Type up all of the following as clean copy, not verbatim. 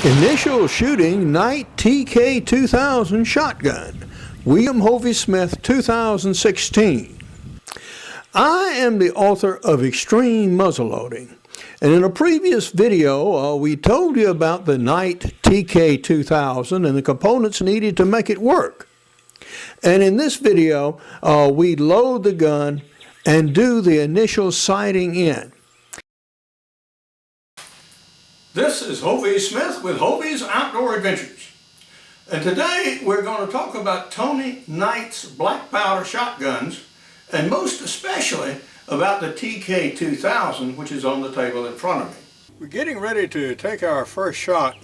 Initial shooting Night TK2000 shotgun, William Hovey Smith 2016. I am the author of Extreme Muzzleloading, and in a previous video we told you about the Night TK2000 and the components needed to make it work. And in this video we load the gun and do the initial sighting in. This is Hovey Smith with Hovey's Outdoor Adventures. And today we're going to talk about Tony Knight's black powder shotguns, and most especially about the TK2000, which is on the table in front of me. We're getting ready to take our first shot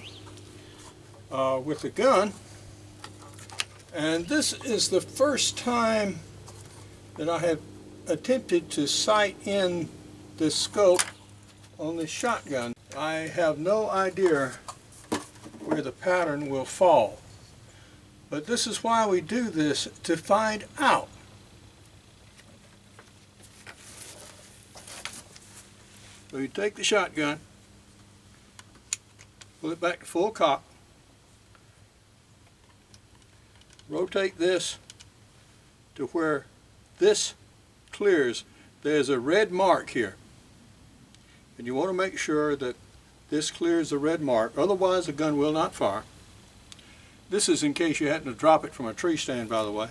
with the gun, and this is the first time that I have attempted to sight in the scope on this shotgun. I have no idea where the pattern will fall, but this is why we do this, to find out. So you take the shotgun, pull it back to full cock, rotate this to where this clears. There's a red mark here, and you want to make sure that this clears the red mark, otherwise the gun will not fire. This is in case you happen to drop it from a tree stand, by the way.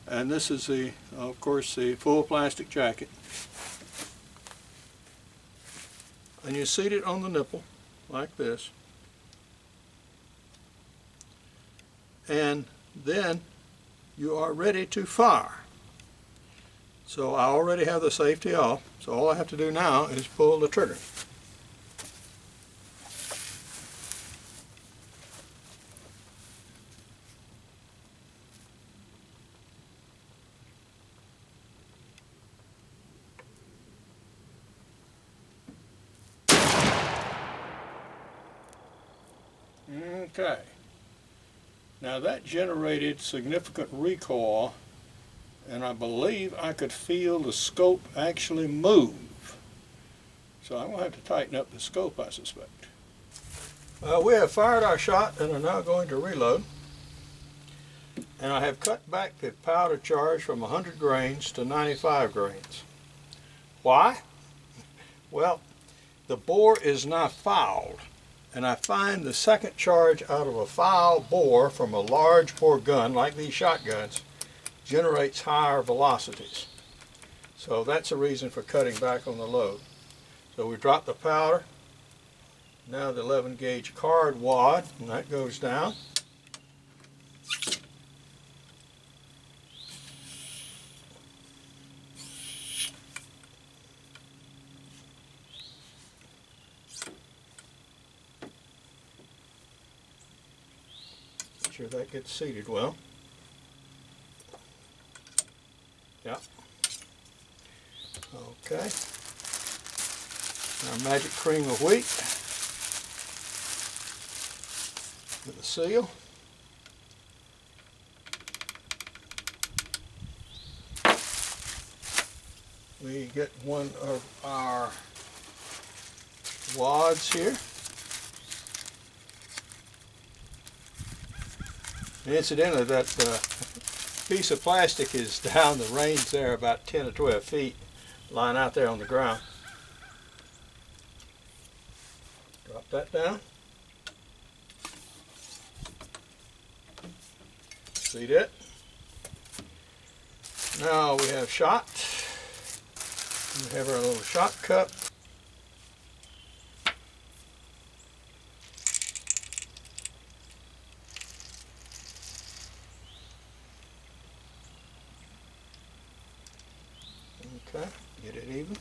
And this is the, of course, the full plastic jacket. And you seat it on the nipple like this. And then you are ready to fire. So I already have the safety off, so all I have to do now is pull the trigger. Okay, now that generated significant recoil, and I believe I could feel the scope actually move. So I'm going to have to tighten up the scope, I suspect. We have fired our shot and are now going to reload. And I have cut back the powder charge from 100 grains to 95 grains. Why? Well, the bore is not fouled. And I find the second charge out of a foul bore from a large bore gun like these shotguns generates higher velocities. So that's the reason for cutting back on the load. So we drop the powder. Now the 11 gauge card wad, and that goes down. Make sure that gets seated well. Yeah. Okay. Our magic cream of wheat with the seal. We get one of our wads here. And incidentally, that piece of plastic is down the range there about 10 or 12 feet, lying out there on the ground. Drop that down. See that? Now we have shot. We have our little shot cup. Okay, get it even.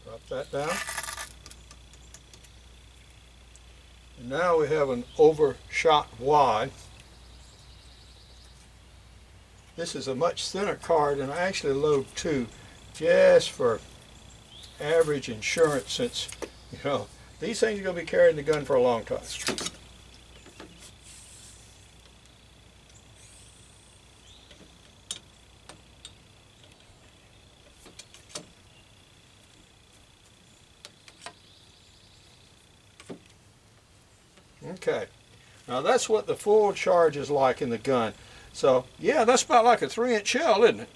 Drop that down. And now we have an overshot wad. This is a much thinner card, and I actually load two just for average insurance, since, you know, these things are going to be carrying the gun for a long time. Okay, now that's what the full charge is like in the gun. So yeah, that's about like a 3-inch shell, isn't it?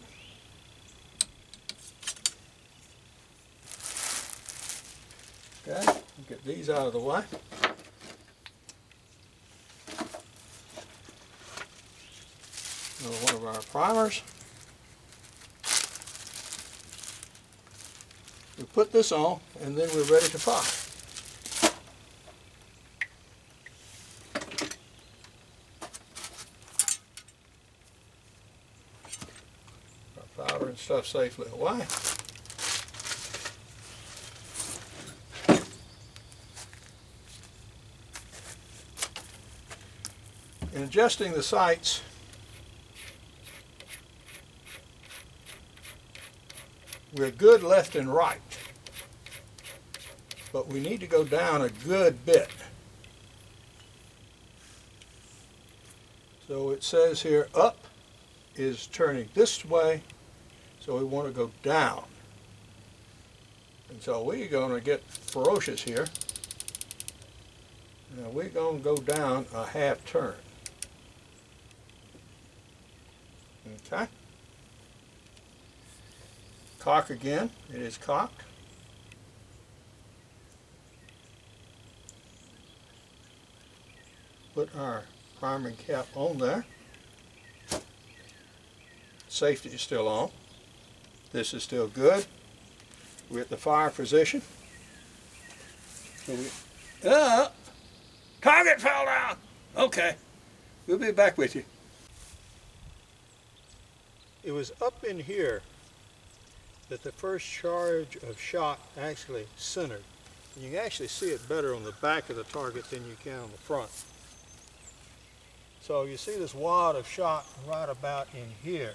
Okay, get these out of the way. Another one of our primers. We put this on and then we're ready to fire. Our powder and stuff safely away. In adjusting the sights, we're good left and right, but we need to go down a good bit. So it says here up is turning this way, so we want to go down. And so we're going to get ferocious here. Now we're going to go down a half turn. Okay. Cock again. It is cocked. Put our priming cap on there. Safety is still on. This is still good. We're at the fire position. So target fell down. Okay. We'll be back with you. It was up in here that the first charge of shot actually centered. You can actually see it better on the back of the target than you can on the front. So you see this wad of shot right about in here.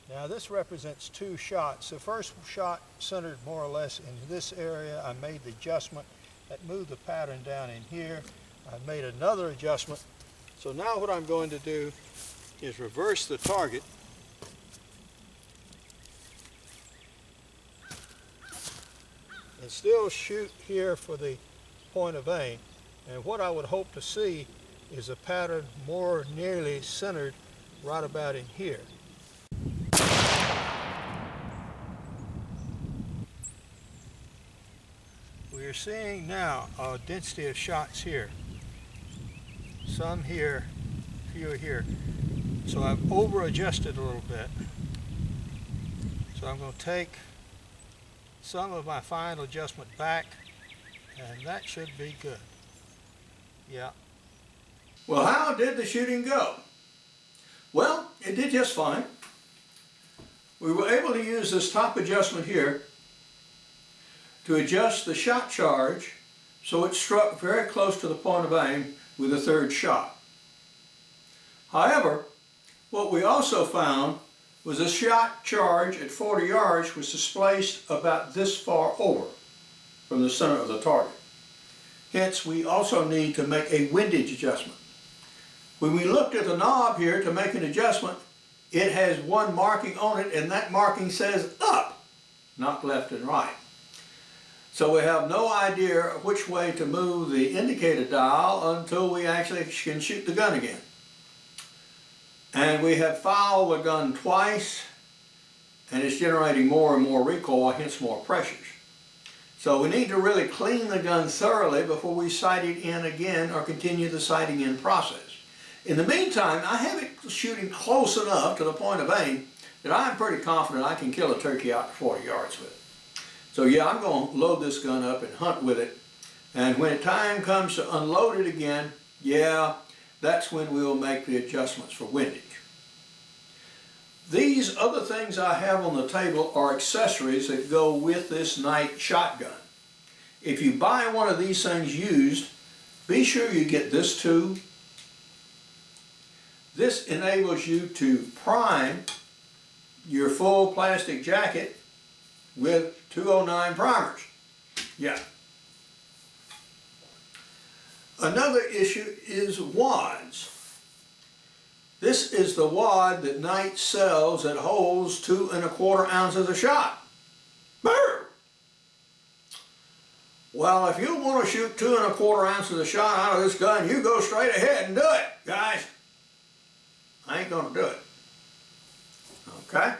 Now this represents 2 shots. The first shot centered more or less in this area. I made the adjustment that moved the pattern down in here. I made another adjustment. So now what I'm going to do is reverse the target and still shoot here for the point of aim. And what I would hope to see is a pattern more nearly centered right about in here. We're seeing now a density of shots here. Some here, fewer here. So I've over adjusted a little bit. So I'm going to take some of my final adjustment back, and that should be good. Yeah. Well, how did the shooting go? Well, it did just fine. We were able to use this top adjustment here to adjust the shot charge so it struck very close to the point of aim with the 3rd shot. However, what we also found was the shot charge at 40 yards was displaced about this far over from the center of the target. Hence, we also need to make a windage adjustment. When we looked at the knob here to make an adjustment, it has one marking on it, and that marking says up, not left and right. So we have no idea which way to move the indicator dial until we actually can shoot the gun again. And we have fouled the gun twice, and it's generating more and more recoil, hence more pressures. So we need to really clean the gun thoroughly before we sight it in again or continue the sighting in process. In the meantime, I have it shooting close enough to the point of aim that I'm pretty confident I can kill a turkey out to 40 yards with it. So yeah, I'm going to load this gun up and hunt with it. And when time comes to unload it again, yeah, that's when we'll make the adjustments for windage. These other things I have on the table are accessories that go with this night shotgun. If you buy one of these things used, be sure you get this tube. This enables you to prime your full plastic jacket with 209 primers. Yeah. Another issue is wads. This is the wad that Knight sells that holds 2 1/4 ounces of shot. Brr! Well, if you want to shoot 2 1/4 ounces of shot out of this gun, you go straight ahead and do it, guys. I ain't going to do it. Okay?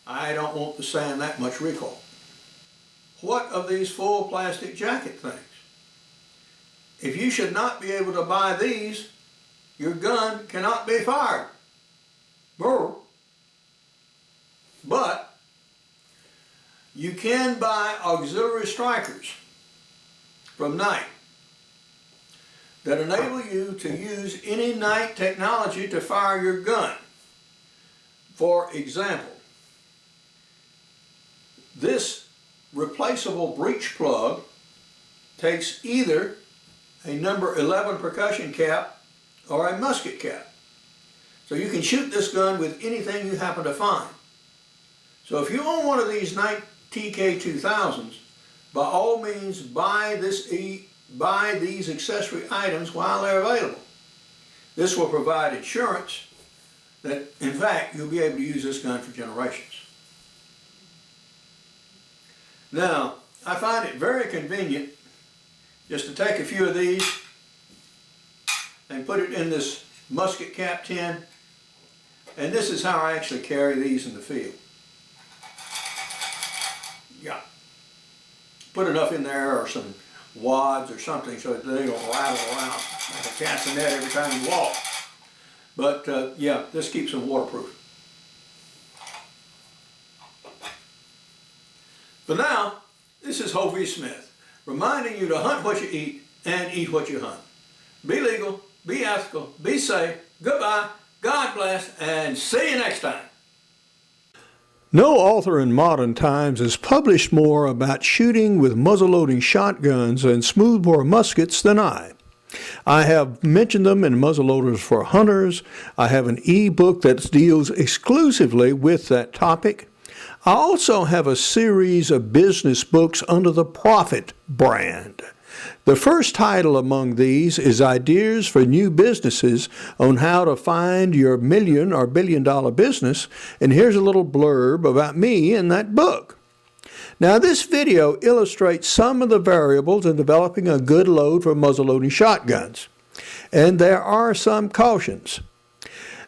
I don't want to stand that much recoil. What of these full plastic jacket things? If you should not be able to buy these, your gun cannot be fired. Brr. But you can buy auxiliary strikers from night that enable you to use any night technology to fire your gun. For example, this replaceable breech plug takes either a number 11 percussion cap or a musket cap. So you can shoot this gun with anything you happen to find. So if you own one of these night TK2000s, by all means buy these accessory items while they're available. This will provide insurance that, in fact, you'll be able to use this gun for generations. Now, I find it very convenient just to take a few of these and put it in this musket cap tin, and this is how I actually carry these in the field. Yeah. Put enough in there or some wads or something so that they don't rattle around like a castanet every time you walk. But yeah, this keeps them waterproof. For now, this is Hovey Smith, reminding you to hunt what you eat and eat what you hunt. Be legal, be ethical, be safe, goodbye, God bless, and see you next time. No author in modern times has published more about shooting with muzzle-loading shotguns and smoothbore muskets than I. I have mentioned them in muzzleloaders for hunters. I have an e-book that deals exclusively with that topic. I also have a series of business books under the Profit brand. The first title among these is Ideas for New Businesses on How to Find Your Million or Billion-Dollar Business, and here's a little blurb about me in that book. Now, this video illustrates some of the variables in developing a good load for muzzle-loading shotguns, and there are some cautions.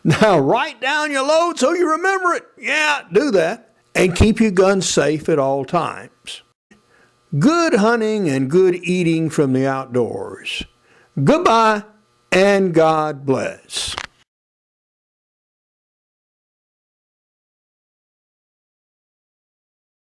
Now, write down your load so you remember it. Yeah, do that, and keep your gun safe at all times. Good hunting and good eating from the outdoors. Goodbye, and God bless.